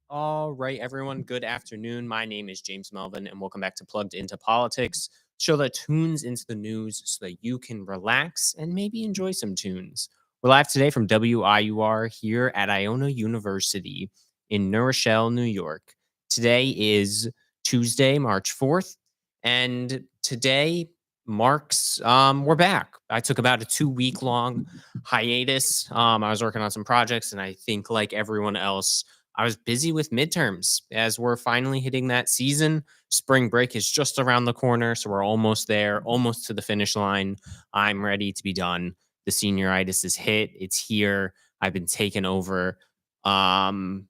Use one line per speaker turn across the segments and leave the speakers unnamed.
All right, everyone. Good afternoon. My name is James Melvin, and welcome back to Plugged Into Politics, show that tunes into the news so that you can relax and maybe enjoy some tunes. We're live today from WIUR here at Iona University in New Rochelle, New York. Today is Tuesday, March 4th, and today marks we're back. I took about a 2-week long hiatus. I was working on some projects, and I think like everyone else, I was busy with midterms as we're finally hitting that season. Spring break is just around the corner, so we're almost there, almost to the finish line. I'm ready to be done. The senioritis is hit. It's here. I've been taken over. And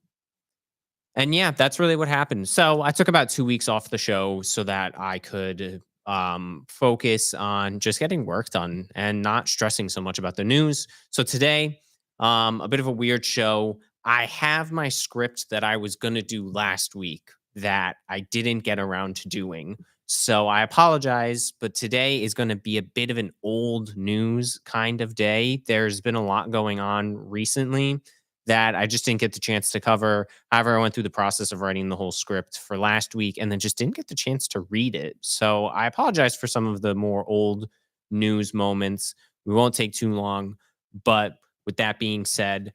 yeah, that's really what happened. So I took about 2 weeks off the show so that I could focus on just getting work done and not stressing so much about the news. So today, a bit of a weird show. I have my script that I was going to do last week that I didn't get around to doing. So I apologize, but today is going to be a bit of an old news kind of day. There's been a lot going on recently that I just didn't get the chance to cover. However, I went through the process of writing the whole script for last week and then just didn't get the chance to read it. So I apologize for some of the more old news moments. We won't take too long. But with that being said,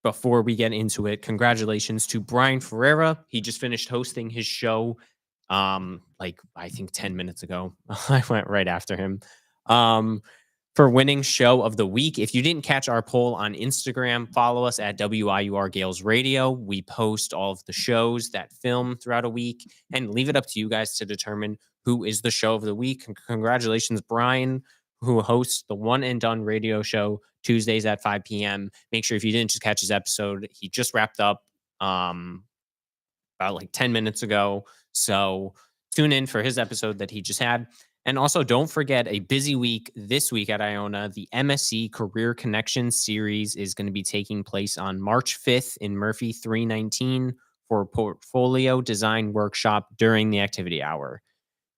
before we get into it, congratulations to Brian Ferreira. He just finished hosting his show like I think 10 minutes ago. I went right after him. For winning show of the week. If you didn't catch our poll on Instagram, follow us at WIUR Gales Radio. We post all of the shows that film throughout a week and leave it up to you guys to determine who is the show of the week. Congratulations, Brian, who hosts the One and Done radio show Tuesdays at 5 p.m. Make sure if you didn't just catch his episode, he just wrapped up about like 10 minutes ago. So tune in for his episode that he just had. And also, don't forget a busy week this week at Iona. The MSc Career Connections series is going to be taking place on March 5th in Murphy 319 for a portfolio design workshop during the activity hour.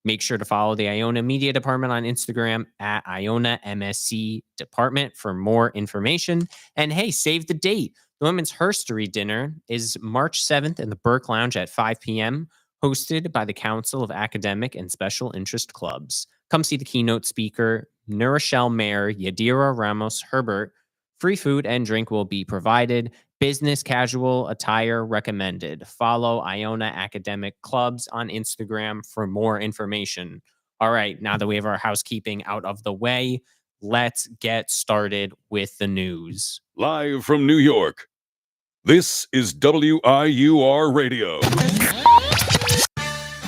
Make sure to follow the Iona Media Department on Instagram at Iona MSc Department for more information. And hey, save the date. The Women's Herstory Dinner is March 7th in the Burke Lounge at 5 p.m., hosted by the Council of Academic and Special Interest Clubs. Come see the keynote speaker, New Rochelle Mayor Yadira Ramos Herbert. Free food and drink will be provided. Business casual attire recommended. Follow Iona Academic Clubs on Instagram for more information. All right, now that we have our housekeeping out of the way, let's get started with the news.
Live from New York, this is WIUR Radio.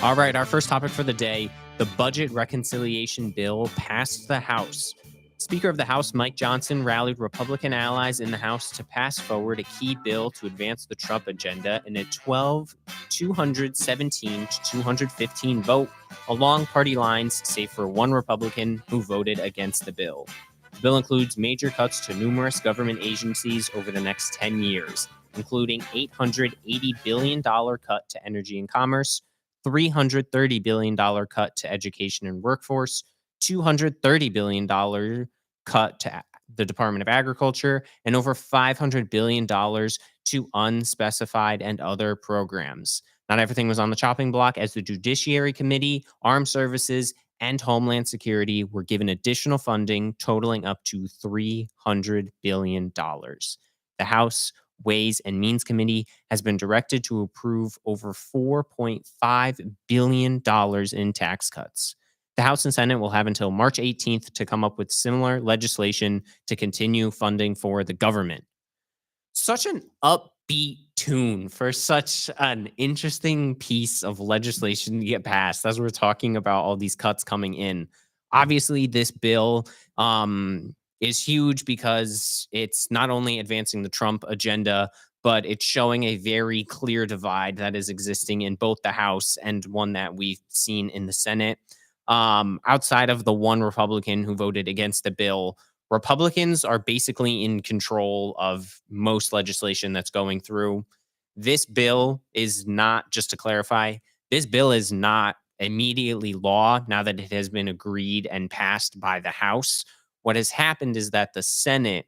All right, our first topic for the day, the budget reconciliation bill passed the House. Speaker of the House, Mike Johnson, rallied Republican allies in the House to pass forward a key bill to advance the Trump agenda in a 217 to 215 vote along party lines, save for one Republican who voted against the bill. The bill includes major cuts to numerous government agencies over the next 10 years, including $880 billion cut to energy and commerce, $330 billion cut to education and workforce, $230 billion cut to the Department of Agriculture, and over $500 billion to unspecified and other programs. Not everything was on the chopping block, as the Judiciary Committee, Armed Services, and Homeland Security were given additional funding totaling up to $300 billion. The House Ways and Means Committee has been directed to approve over $4.5 billion in tax cuts. The House and Senate will have until March 18th to come up with similar legislation to continue funding for the government. Such an upbeat tune for such an interesting piece of legislation to get passed as we're talking about all these cuts coming in. Obviously, this bill is huge because it's not only advancing the Trump agenda, but it's showing a very clear divide that is existing in both the House and one that we've seen in the Senate. Outside of the one Republican who voted against the bill, Republicans are basically in control of most legislation that's going through. This bill is not, just to clarify, this bill is not immediately law now that it has been agreed and passed by the House. What has happened is that the Senate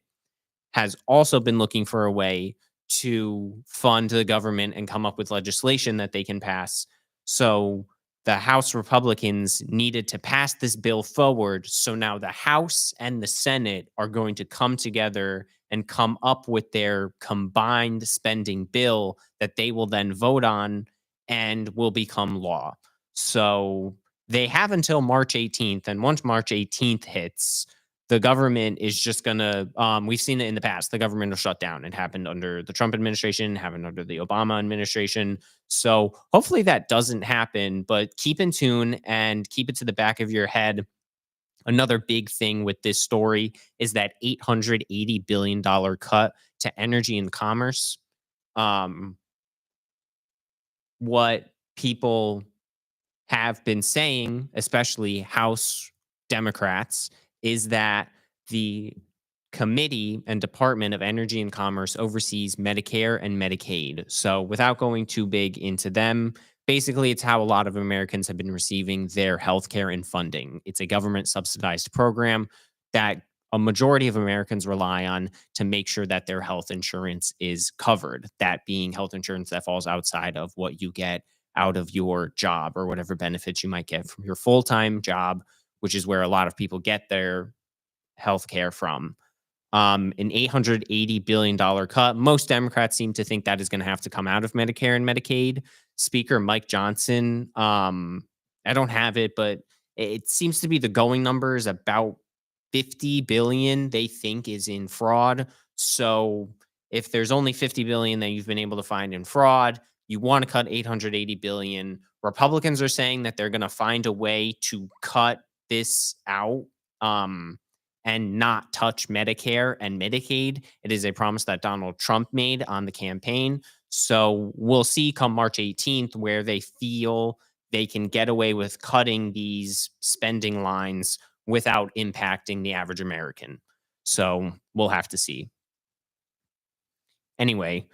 has also been looking for a way to fund the government and come up with legislation that they can pass. So the House Republicans needed to pass this bill forward. So now the House and the Senate are going to come together and come up with their combined spending bill that they will then vote on and will become law. So they have until March 18th. And once March 18th hits, the government is just gonna we've seen it in the past. The government will shut down. It happened under the Trump administration, happened under the Obama administration. So hopefully that doesn't happen, but keep in tune and keep it to the back of your head. Another big thing with this story is that $880 billion cut to energy and commerce. Um, what people have been saying, especially House Democrats, is that the Committee and Department of Energy and Commerce oversees Medicare and Medicaid. So, without going too big into them, basically, it's how a lot of Americans have been receiving their healthcare and funding. It's a government subsidized program that a majority of Americans rely on to make sure that their health insurance is covered. That being health insurance that falls outside of what you get out of your job or whatever benefits you might get from your full time job, which is where a lot of people get their health care from. An $880 billion cut. Most Democrats seem to think that is going to have to come out of Medicare and Medicaid. Speaker Mike Johnson, I don't have it, but it seems to be the going number is about 50 billion they think is in fraud. So if there's only 50 billion that you've been able to find in fraud, you want to cut 880 billion. Republicans are saying that they're going to find a way to cut this out. And not touch Medicare and Medicaid. It is a promise that Donald Trump made on the campaign. So we'll see come March 18th where they feel they can get away with cutting these spending lines without impacting the average American. So we'll have to see. Anyway,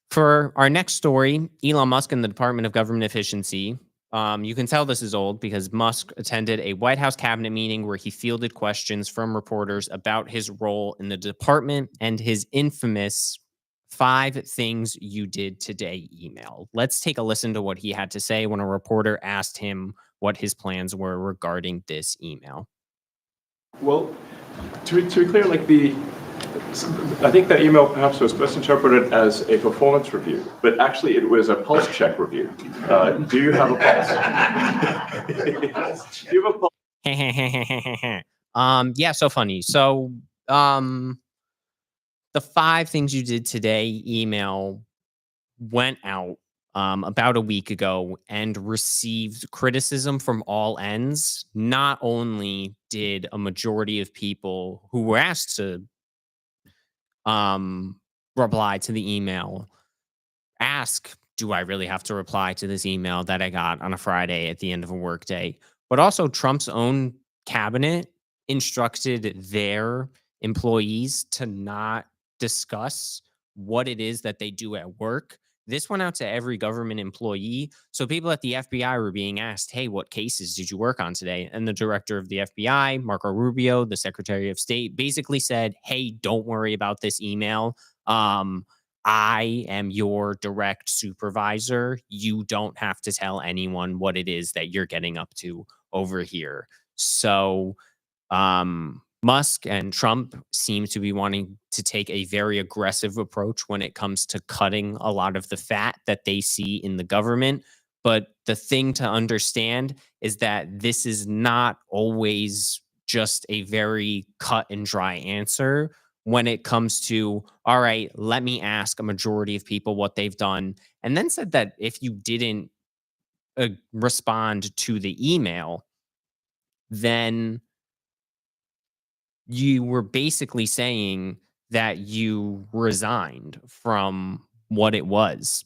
for our next story, Elon Musk and the Department of Government Efficiency. You can tell this is old because Musk attended a White House cabinet meeting where he fielded questions from reporters about his role in the department and his infamous 5 things you did today email. Let's take a listen to what he had to say when a reporter asked him what his plans were regarding this email.
Well, to be clear, I think that email perhaps was misinterpreted as a performance review, but actually it was a pulse check review. Do you have a pulse? Do you have a pulse?
Yeah, so funny. So, the 5 things you did today email went out about a week ago and received criticism from all ends. Not only did a majority of people who were asked to reply to the email ask, do I really have to reply to this email that I got on a Friday at the end of a workday? But also, Trump's own cabinet instructed their employees to not discuss what it is that they do at work. This went out to every government employee. So people at the FBI were being asked, hey, what cases did you work on today? And the director of the FBI, Marco Rubio, the Secretary of State, basically said, hey, don't worry about this email. I am your direct supervisor. You don't have to tell anyone what it is that you're getting up to over here. So, Musk and Trump seem to be wanting to take a very aggressive approach when it comes to cutting a lot of the fat that they see in the government. But the thing to understand is that this is not always just a very cut and dry answer when it comes to, all right, let me ask a majority of people what they've done. And then said that if you didn't respond to the email, then you were basically saying that you resigned from what it was.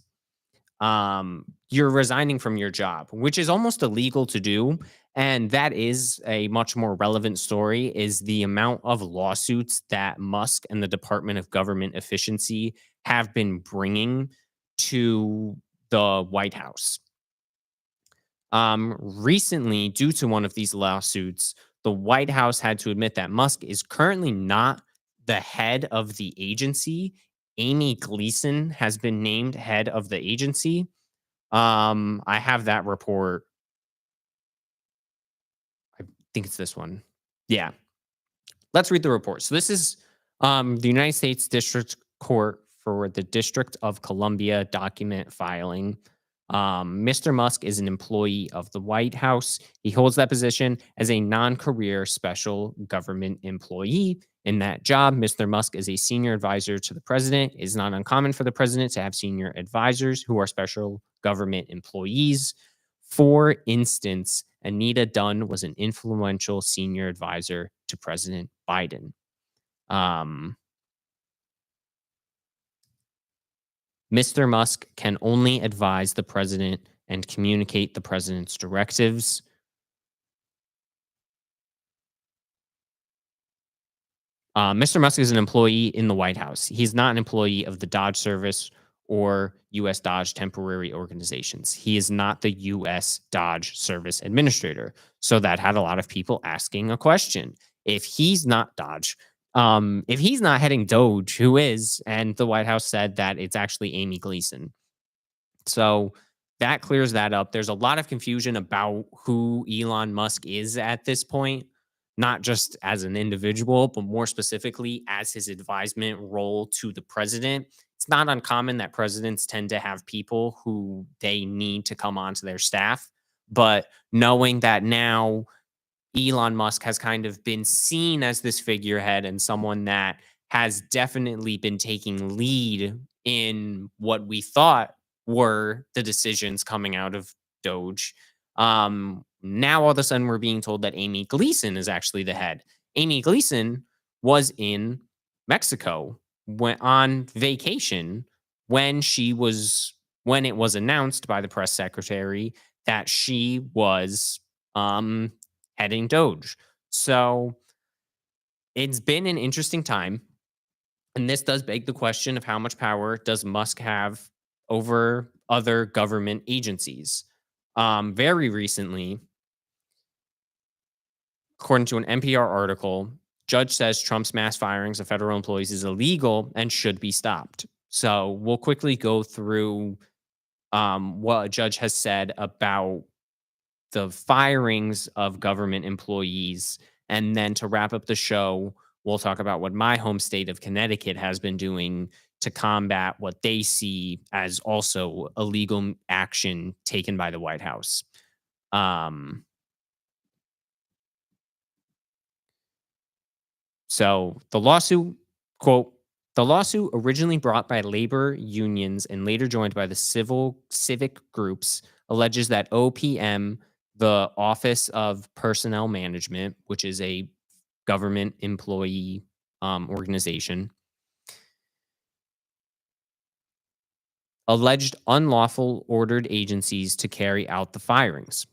You're resigning from your job, which is almost illegal to do. And that is a much more relevant story is the amount of lawsuits that Musk and the Department of Government Efficiency have been bringing to the White House. Recently, due to one of these lawsuits, the White House had to admit that Musk is currently not the head of the agency. Amy Gleason has been named head of the agency. I have that report. I think it's this one. Yeah. Let's read the report. So this is the United States District Court for the District of Columbia document filing. Mr. Musk is an employee of the White House. He holds that position as a non-career special government employee. In that job, Mr. Musk is a senior advisor to the president. It is not uncommon for the president to have senior advisors who are special government employees. For instance, Anita Dunn was an influential senior advisor to President Biden. Mr. Musk can only advise the president and communicate the president's directives. Mr. Musk is an employee in the White House. He's not an employee of the DOGE service or U.S. DOGE temporary organizations. He is not the U.S. DOGE service administrator. So that had a lot of people asking a question. If he's not DOGE, if he's not heading DOGE, who is? And the White House said that it's actually Amy Gleason. So that clears that up. There's a lot of confusion about who Elon Musk is at this point, not just as an individual, but more specifically as his advisement role to the president. It's not uncommon that presidents tend to have people who they need to come onto their staff. But knowing that now Elon Musk has kind of been seen as this figurehead and someone that has definitely been taking lead in what we thought were the decisions coming out of Doge. Now all of a sudden we're being told that Amy Gleason is actually the head. Amy Gleason was in Mexico went on vacation when it was announced by the press secretary that she was heading Doge. So it's been an interesting time. And this does beg the question of how much power does Musk have over other government agencies? Very recently, according to an NPR article, judge says Trump's mass firings of federal employees is illegal and should be stopped. So we'll quickly go through what a judge has said about the firings of government employees. And then to wrap up the show, we'll talk about what my home state of Connecticut has been doing to combat what they see as also illegal action taken by the White House. So the lawsuit, quote, the lawsuit originally brought by labor unions and later joined by the civic groups alleges that OPM, the Office of Personnel Management, which is a government employee organization, alleged unlawful ordered agencies to carry out the firings.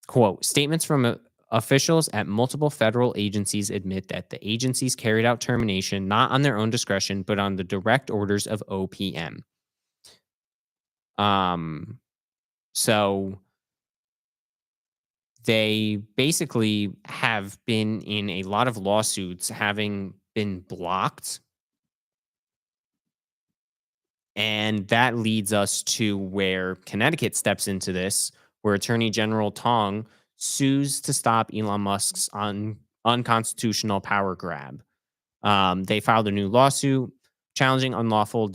Quote, statements from officials at multiple federal agencies admit that the agencies carried out termination not on their own discretion, but on the direct orders of OPM. So they basically have been in a lot of lawsuits having been blocked. And that leads us to where Connecticut steps into this, where Attorney General Tong sues to stop Elon Musk's unconstitutional power grab. They filed a new lawsuit challenging unlawful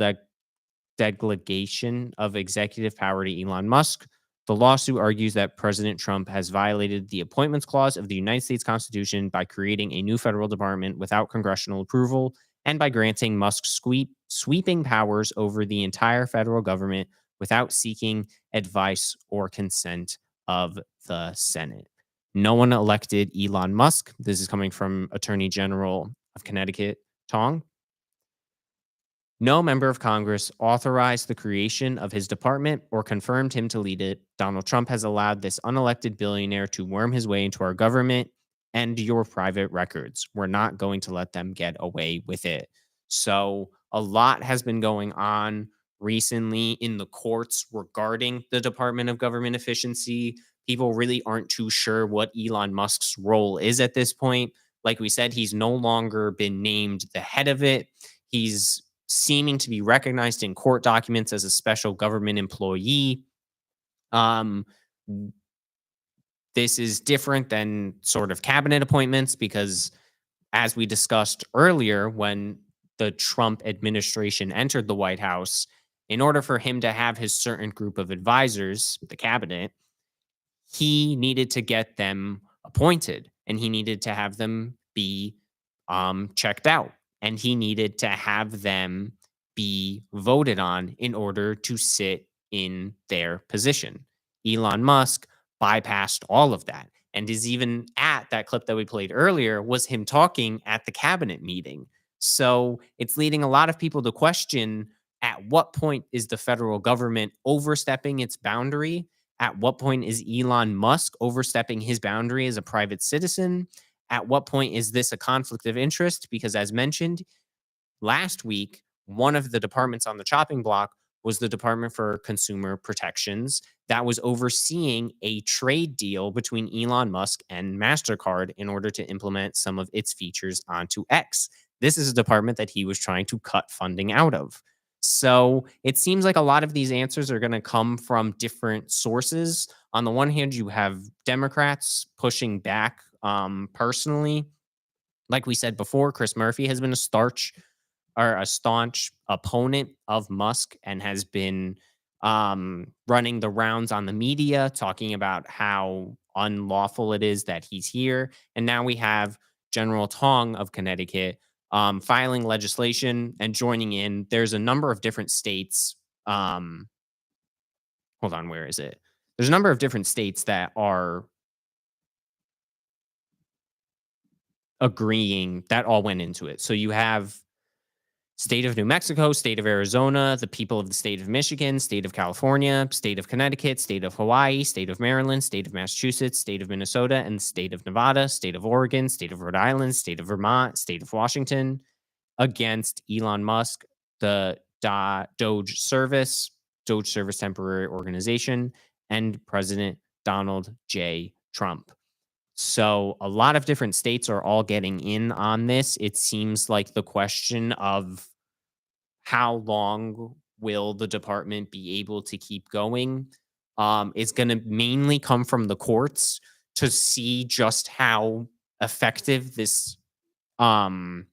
delegation of executive power to Elon Musk. The lawsuit argues that President Trump has violated the Appointments Clause of the United States Constitution by creating a new federal department without congressional approval and by granting Musk sweeping powers over the entire federal government without seeking advice or consent of the Senate. No one elected Elon Musk. This is coming from Attorney General of Connecticut, Tong. No member of Congress authorized the creation of his department or confirmed him to lead it. Donald Trump has allowed this unelected billionaire to worm his way into our government and your private records. We're not going to let them get away with it. So, a lot has been going on recently in the courts regarding the Department of Government Efficiency. People really aren't too sure what Elon Musk's role is at this point. Like we said, he's no longer been named the head of it. He's seeming to be recognized in court documents as a special government employee. Um, this is different than sort of cabinet appointments because, as we discussed earlier, when the Trump administration entered the White House, in order for him to have his certain group of advisors, the cabinet, he needed to get them appointed and he needed to have them be checked out and he needed to have them be voted on in order to sit in their position. Elon Musk bypassed all of that and is even at that clip that we played earlier was him talking at the cabinet meeting. So it's leading a lot of people to question at what point is the federal government overstepping its boundary? At what point is Elon Musk overstepping his boundary as a private citizen? At what point is this a conflict of interest? Because, as mentioned last week, one of the departments on the chopping block was the Department for Consumer Protections that was overseeing a trade deal between Elon Musk and MasterCard in order to implement some of its features onto X. This is a department that he was trying to cut funding out of. So it seems like a lot of these answers are going to come from different sources. On the one hand, you have Democrats pushing back personally. Like we said before, Chris Murphy has been a staunch opponent of Musk and has been running the rounds on the media, talking about how unlawful it is that he's here. And now we have General Tong of Connecticut filing legislation and joining in. There's a number of different states. Hold on, where is it? There's a number of different states that are agreeing that all went into it. So you have state of New Mexico, state of Arizona, the people of the state of Michigan, state of California, state of Connecticut, state of Hawaii, state of Maryland, state of Massachusetts, state of Minnesota, and state of Nevada, state of Oregon, state of Rhode Island, state of Vermont, state of Washington against Elon Musk, the DOGE Service Temporary Organization, and President Donald J. Trump. So a lot of different states are all getting in on this. It seems like the question of how long will the department be able to keep going is going to mainly come from the courts to see just how effective this firing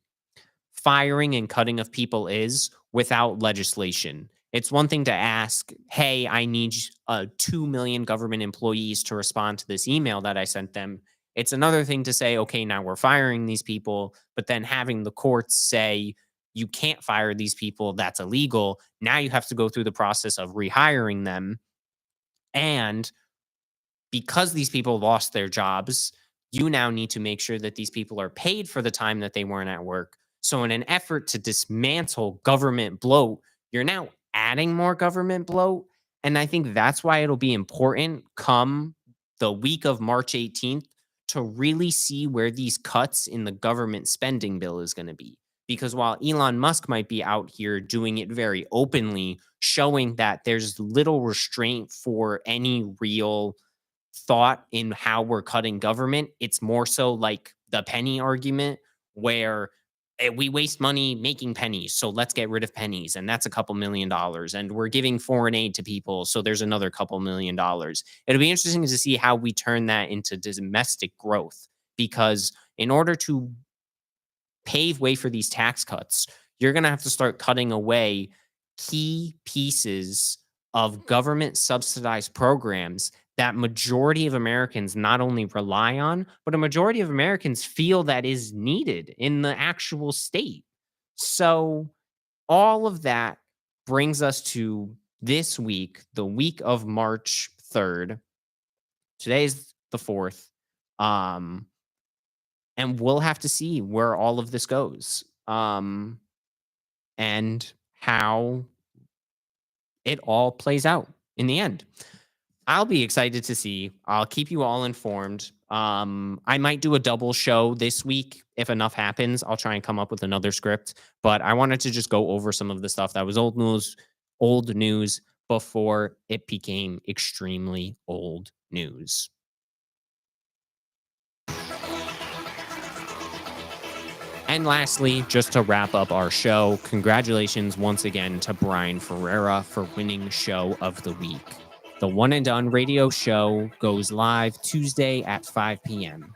and cutting of people is without legislation. It's one thing to ask, hey, I need 2 million government employees to respond to this email that I sent them. It's another thing to say, okay, now we're firing these people, but then having the courts say, you can't fire these people, that's illegal. Now you have to go through the process of rehiring them. And because these people lost their jobs, you now need to make sure that these people are paid for the time that they weren't at work. So, in an effort to dismantle government bloat, you're now adding more government bloat. And I think that's why it'll be important come the week of March 18th to really see where these cuts in the government spending bill is going to be. Because while Elon Musk might be out here doing it very openly, showing that there's little restraint for any real thought in how we're cutting government, it's more so like the penny argument where we waste money making pennies, so let's get rid of pennies, and that's a couple $1,000,000. And we're giving foreign aid to people, so there's another couple $1,000,000. It'll be interesting to see how we turn that into domestic growth, because in order to pave way for these tax cuts, you're going to have to start cutting away key pieces of government subsidized programs that majority of Americans not only rely on, but a majority of Americans feel that is needed in the actual state. So all of that brings us to this week, the week of March 3rd. Today's the 4th. And we'll have to see where all of this goes. And how it all plays out in the end. I'll be excited to see. I'll keep you all informed. I might do a double show this week if enough happens. I'll try and come up with another script, but I wanted to just go over some of the stuff that was old news before it became extremely old news. And lastly, just to wrap up our show, congratulations once again to Brian Ferreira for winning Show of the Week. The One and Done radio show goes live Tuesday at 5 p.m.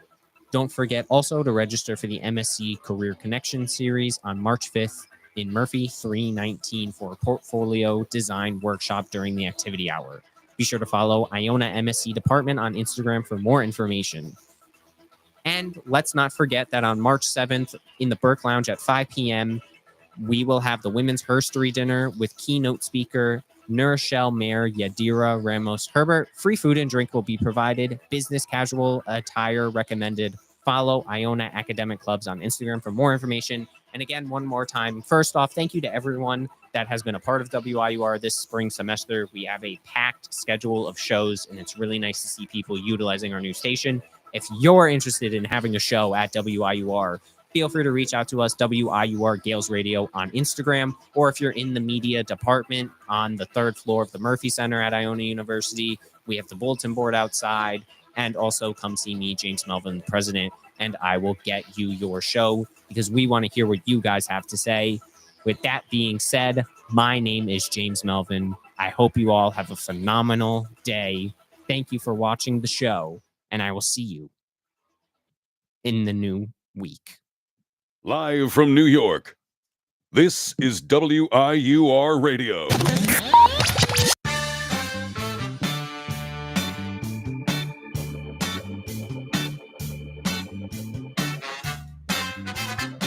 Don't forget also to register for the MSc Career Connection series on March 5th in Murphy 319 for a portfolio design workshop during the activity hour. Be sure to follow Iona MSc Department on Instagram for more information. And let's not forget that on March 7th in the Burke Lounge at 5 p.m., we will have the Women's Herstory Dinner with keynote speaker Nurshel Mayor Yadira Ramos Herbert. Free food and drink will be provided. Business casual attire recommended. Follow Iona Academic Clubs on Instagram for more information. And again, one more time, first off, thank you to everyone that has been a part of WIUR this spring semester. We have a packed schedule of shows, and it's really nice to see people utilizing our new station. If you're interested in having a show at WIUR, feel free to reach out to us, WIUR Gales Radio on Instagram, or if you're in the media department on the third floor of the Murphy Center at Iona University, we have the bulletin board outside, and also come see me, James Melvin, the president, and I will get you your show because we want to hear what you guys have to say. With that being said, my name is James Melvin. I hope you all have a phenomenal day. Thank you for watching the show, and I will see you in the new week.
Live from New York, this is WIUR Radio.